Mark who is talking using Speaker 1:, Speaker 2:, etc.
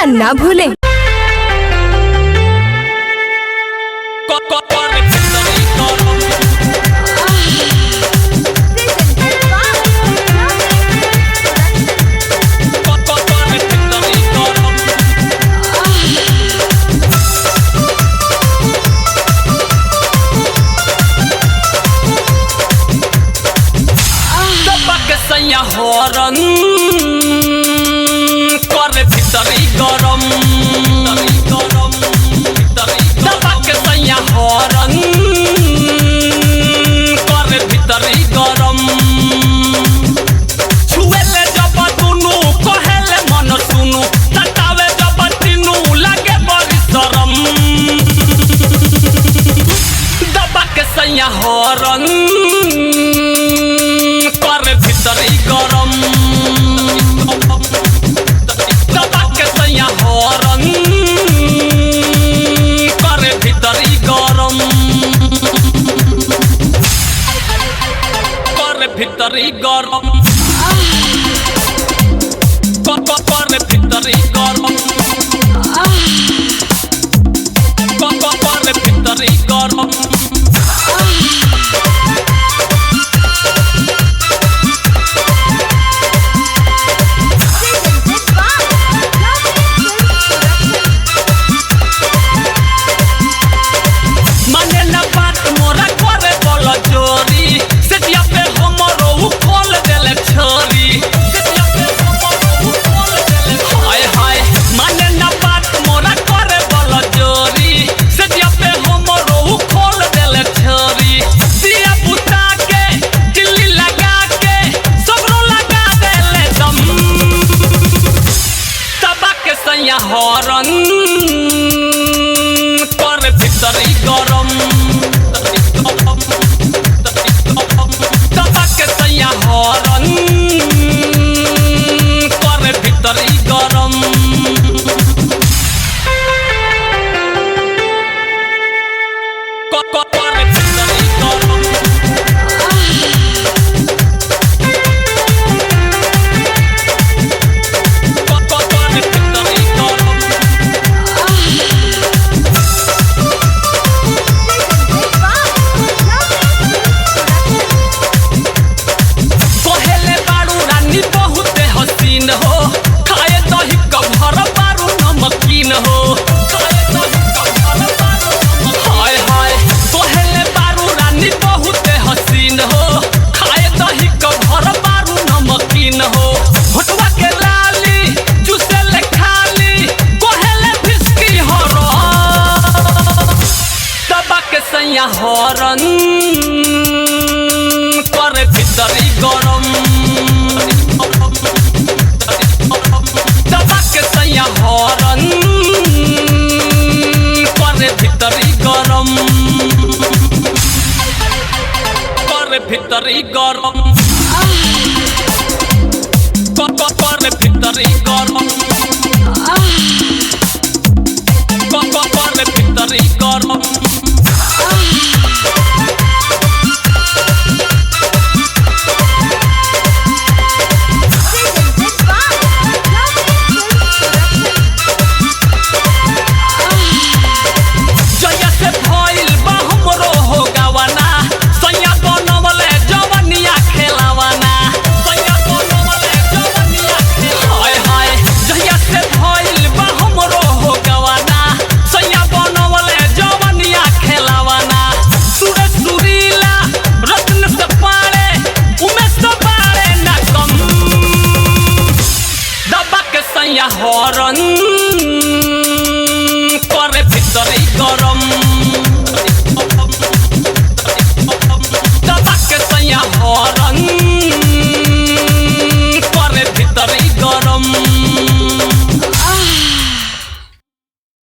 Speaker 1: ना भूलें।
Speaker 2: हॉर्न करे भीतरी गरम दबा के सैया हॉर्न करे भीतरी गरम छुएले जब दुनू कहेले मन सुनू ततावे जब तीनू लागे बड़ी शरम दबा के सैया हॉर्न करे भीतरी गरम दबा के सैया हॉर्न करे भीतरी गरम करे भीतरी गरम करे भीतरी गरम करे भीतरी गरम हॉर्न करे भीतरी गरम दबा के सैया हॉर्न करे भीतरी गरम करे भीतरी गरम हॉर्न करे भीतरी गरम दबा के सैया हॉर्न करे भीतरी गरम करे भीतरी गरम